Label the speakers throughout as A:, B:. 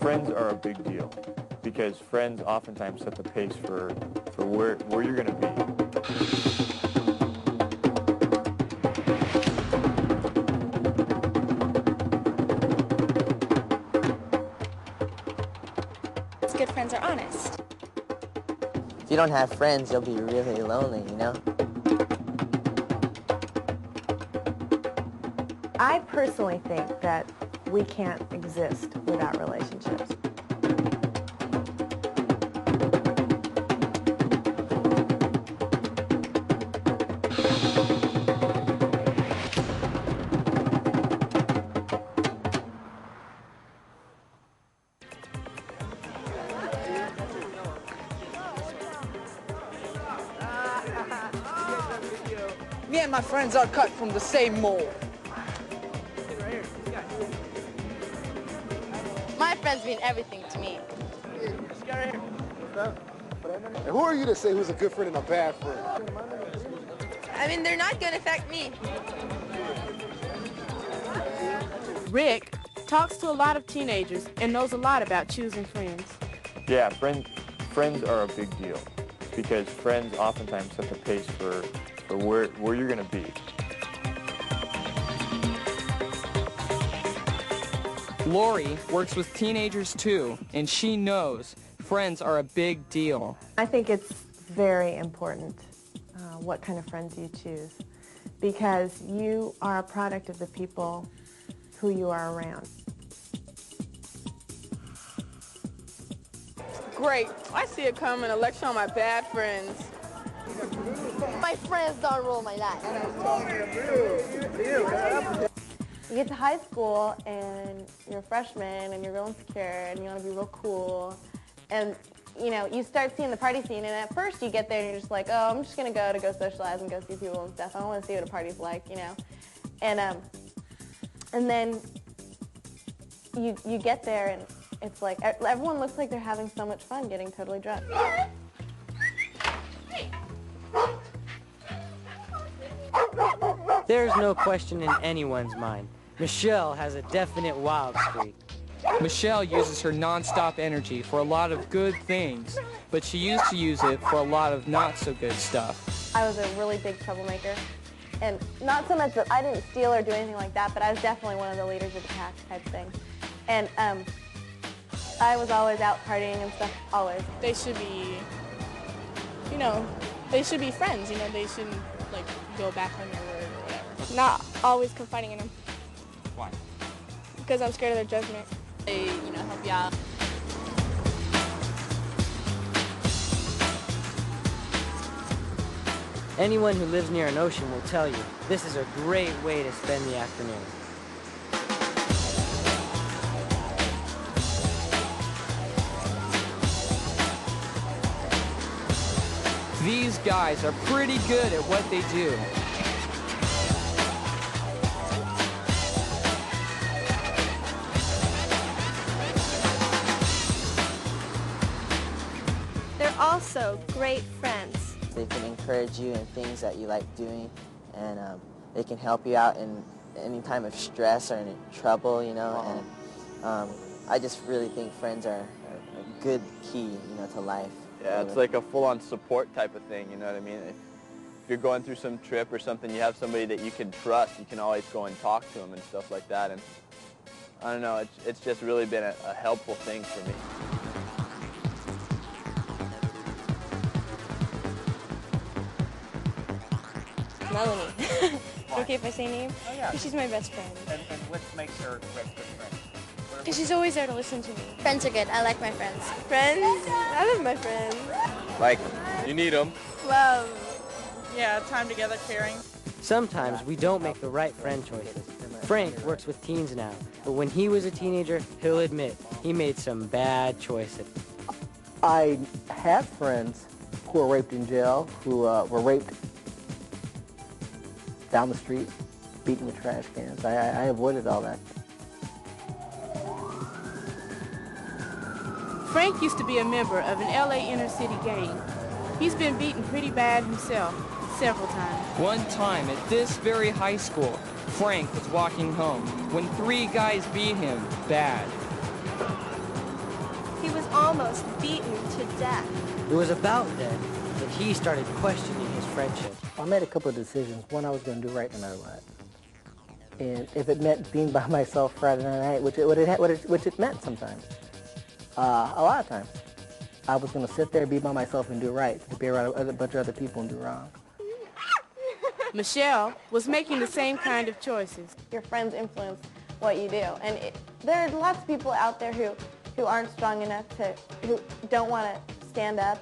A: Friends are a big deal because friends oftentimes set the pace for where you're going to be.
B: Good friends are honest.
C: If you don't have friends, you'll be really lonely, you know?
D: I personally think that we can't exist without relationships.
E: Me and my friends are cut from the same mold.
B: My friends mean everything to me.
F: And who are you to say who's a good friend and a bad friend?
B: I mean, they're not going to affect me.
G: Rick talks to a lot of teenagers and knows a lot about choosing friends.
A: Yeah, friends are a big deal because friends oftentimes set the pace for where you're going to be.
E: Lori works with teenagers too, and she knows friends are a big deal.
D: I think it's very important what kind of friends you choose, because you are a product of the people who you are around.
G: Great. I see it coming. A lecture on my bad friends.
B: My friends don't rule my life.
D: You get to high school and you're a freshman and you're real insecure and you want to be real cool, and you know, you start seeing the party scene, and at first you get there and you're just like, oh, I'm just gonna go socialize and go see people and stuff. I want to see what a party's like, you know. And then you get there and it's like everyone looks like they're having so much fun getting totally drunk.
C: There's no question in anyone's mind. Michelle has a definite wild streak.
E: Michelle uses her non-stop energy for a lot of good things, but she used to use it for a lot of not so good stuff.
D: I was a really big troublemaker, and not so much that I didn't steal or do anything like that, but I was definitely one of the leaders of the pack type thing. And I was always out partying and stuff, always.
G: They should be, you know, they should be friends. You know, they shouldn't like go back on their word or whatever. Not always confiding in them.
E: Why?
G: Because I'm scared of their judgment.
B: They, you know, help you out.
C: Anyone who lives near an ocean will tell you this is a great way to spend the afternoon.
E: These guys are pretty good at what they do.
B: They're also great friends.
C: They can encourage you in things that you like doing, and they can help you out in any time of stress or any trouble, you know. And I just really think friends are a good key, you know, to life.
A: Yeah, it's like a full-on support type of thing, you know what I mean? If you're going through some trip or something, you have somebody that you can trust, you can always go and talk to them and stuff like that. And I don't know, it's just really been a helpful thing for me.
B: Melanie. Okay if I say name?
H: Oh, yeah.
B: She's my best friend.
H: And what makes her a great good friend?
B: Because she's always there to listen to me. Friends are good. I like my friends.
G: Friends? I love my friends.
A: Like, you need them.
G: Love. Yeah, time together, caring.
C: Sometimes we don't make the right friend choices. Frank works with teens now, but when he was a teenager, he'll admit he made some bad choices.
I: I have friends who were raped in jail, who were raped down the street, beaten with trash cans. I avoided all that.
G: Frank used to be a member of an LA inner city gang. He's been beaten pretty bad himself several times.
E: One time at this very high school, Frank was walking home when 3 guys beat him bad.
J: almost beaten to death.
K: It was about then that he started questioning his friendship.
I: I made a couple of decisions. One I was going to do right no matter what. And if it meant being by myself Friday night, which it meant sometimes, a lot of times, I was going to sit there, be by myself, and do right, to be around a bunch of other people and do wrong.
G: Michelle was making the same kind of choices.
D: Your friends influence what you do. And there are lots of people out there who aren't strong enough who don't want to stand up,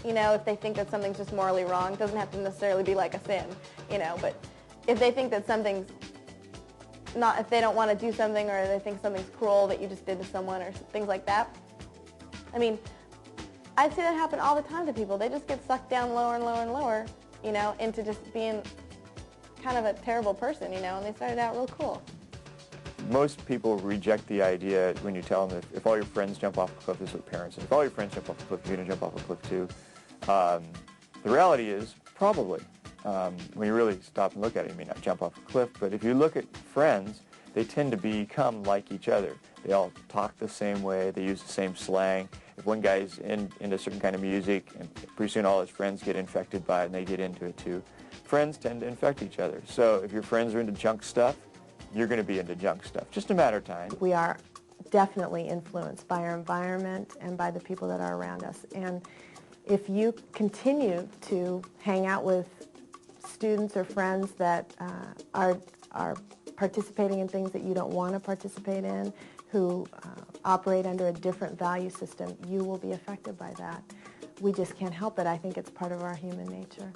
D: you know, if they think that something's just morally wrong. It doesn't have to necessarily be like a sin, you know, but if they think that something's not, if they don't want to do something or they think something's cruel that you just did to someone or things like that. I mean, I see that happen all the time to people. They just get sucked down lower and lower and lower, you know, into just being kind of a terrible person, you know, and they started out real cool.
L: Most people reject the idea when you tell them that if all your friends jump off a cliff, this is what parents say. If all your friends jump off a cliff, you're going to jump off a cliff too. The reality is, probably. When you really stop and look at it, you may not jump off a cliff, but if you look at friends, they tend to become like each other. They all talk the same way, they use the same slang. If one guy's into a certain kind of music, and pretty soon all his friends get infected by it and they get into it too. Friends tend to infect each other. So if your friends are into junk stuff, you're going to be into junk stuff. Just a matter of time.
D: We are definitely influenced by our environment and by the people that are around us. And if you continue to hang out with students or friends that are participating in things that you don't want to participate in, who operate under a different value system, you will be affected by that. We just can't help it. I think it's part of our human nature.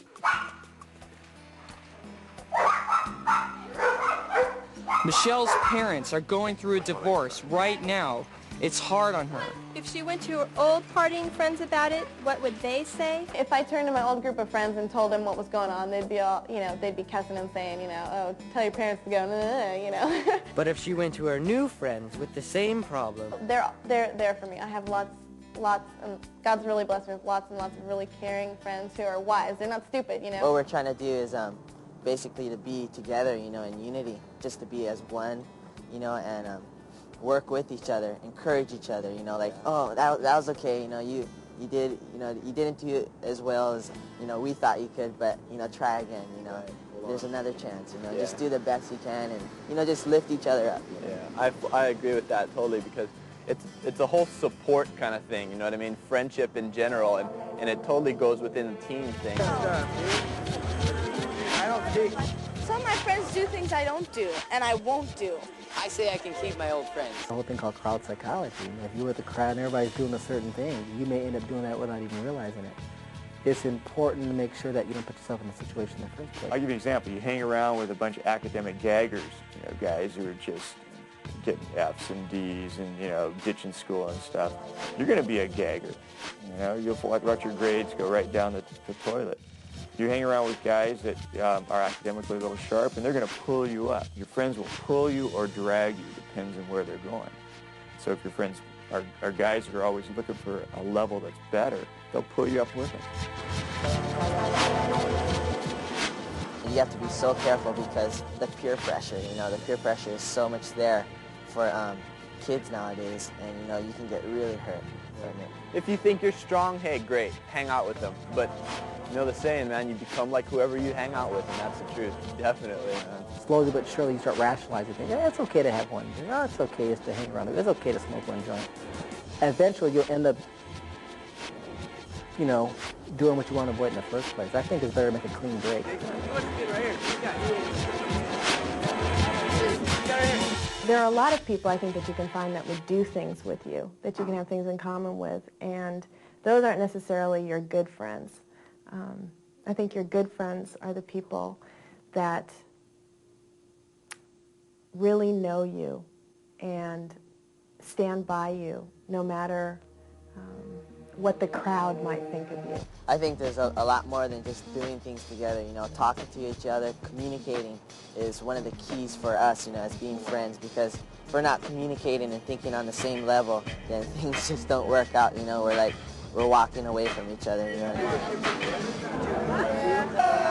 E: Michelle's parents are going through a divorce right now. It's hard on her.
J: If she went to her old partying friends about it, what would they say?
D: If I turned to my old group of friends and told them what was going on, they'd be all, you know, they'd be cussing and saying, you know, oh, tell your parents to go, you know.
K: But if she went to her new friends with the same problem...
D: They're there for me. I have lots, and God's really blessed me with lots and lots of really caring friends who are wise. They're not stupid, you know.
C: What we're trying to do is basically to be together, you know, in unity, just to be as one, you know, and work with each other, encourage each other, you know, like, oh, that was okay, you know, you didn't do it as well as, you know, we thought you could, but, you know, try again, you know, there's another chance, you know, just do the best you can and, you know, just lift each other up. You know?
A: Yeah, I agree with that totally because it's a whole support kind of thing, you know what I mean? Friendship in general, and it totally goes within the team thing.
H: I don't think...
G: Some of my friends do things I don't do, and I won't do.
K: I say I can keep my old friends.
I: A whole thing called crowd psychology. You know, if you're with a crowd and everybody's doing a certain thing, you may end up doing that without even realizing it. It's important to make sure that you don't put yourself in a situation in the first place.
L: I'll give you an example. You hang around with a bunch of academic gaggers, you know, guys who are just getting F's and D's and, you know, ditching school and stuff. You're going to be a gagger. You know, you'll watch your grades go right down the toilet. You hang around with guys that are academically a little sharp, and they're going to pull you up. Your friends will pull you or drag you, depends on where they're going. So if your friends are guys who are always looking for a level that's better, they'll pull you up with them.
C: You have to be so careful because the peer pressure, you know, the peer pressure is so much there for kids nowadays, and, you know, you can get really hurt from it.
A: If you think you're strong, hey, great, hang out with them. But you know the saying, man, you become like whoever you hang out with, and that's the truth, definitely, man.
I: Slowly but surely you start rationalizing things. Yeah, it's okay to have one. Oh, it's okay just to hang around. It's okay to smoke one joint. Eventually you'll end up, you know, doing what you want to avoid in the first place. I think it's better to make a clean break.
D: There are a lot of people, I think, that you can find that would do things with you, that you can have things in common with, and those aren't necessarily your good friends. I think your good friends are the people that really know you and stand by you, no matter what the crowd might think of you.
C: I think there's a lot more than just doing things together, you know, talking to each other, communicating is one of the keys for us, you know, as being friends, because if we're not communicating and thinking on the same level, then things just don't work out, you know, we're walking away from each other, you know.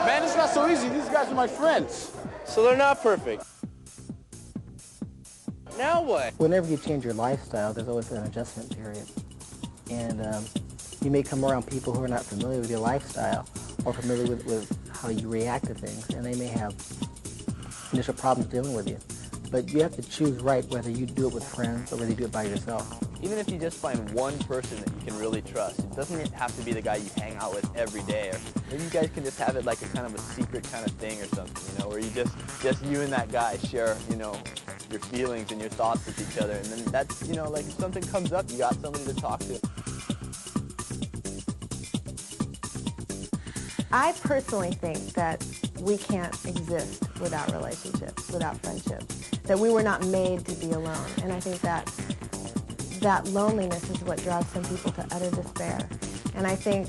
F: Man, it's not so easy. These guys are my friends.
A: So they're not perfect.
K: Now what?
I: Whenever you change your lifestyle, there's always an adjustment period. And you may come around people who are not familiar with your lifestyle or familiar with how you react to things, and they may have initial problems dealing with you. But you have to choose right whether you do it with friends or whether you do it by yourself.
A: Even if you just find one person that you can really trust, it doesn't have to be the guy you hang out with every day. Or maybe you guys can just have it like a kind of a secret kind of thing or something, you know, where you just you and that guy share, you know, your feelings and your thoughts with each other. And then that's, you know, like if something comes up, you got somebody to talk to.
D: I personally think that we can't exist without relationships, without friendships, that we were not made to be alone. And I think that loneliness is what drives some people to utter despair. And I think,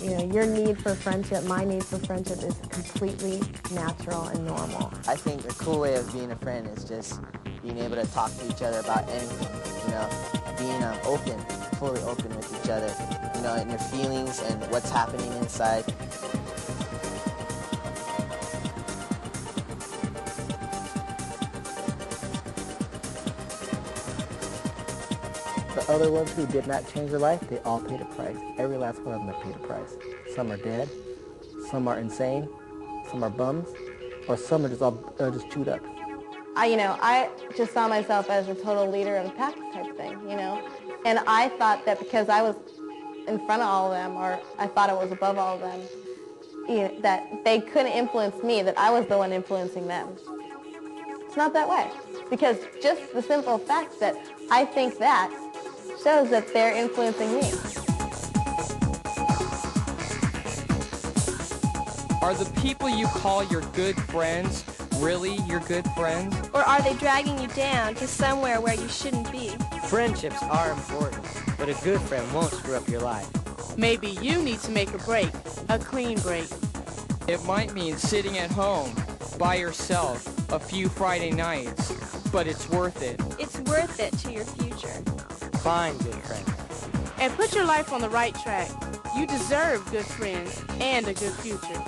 D: you know, your need for friendship, my need for friendship is completely natural and normal.
C: I think a cool way of being a friend is just being able to talk to each other about anything, you know, being open, fully open with each other, you know, and your feelings and what's happening inside.
I: The other ones who did not change their life, they all paid a price. Every last one of them have paid a price. Some are dead, some are insane, some are bums, or some are just chewed up.
D: I just saw myself as a total leader of the pack type thing, you know. And I thought that because I was in front of all of them, or I thought I was above all of them, you know, that they couldn't influence me, that I was the one influencing them. It's not that way. Because just the simple fact that I think that shows that they're influencing me.
E: Are the people you call your good friends really your good friends?
J: Or are they dragging you down to somewhere where you shouldn't be?
K: Friendships are important, but a good friend won't screw up your life.
M: Maybe you need to make a break, a clean break.
E: It might mean sitting at home by yourself a few Friday nights, but it's worth it.
J: It's worth it to your future.
K: Find good friends.
M: And put your life on the right track. You deserve good friends and a good future.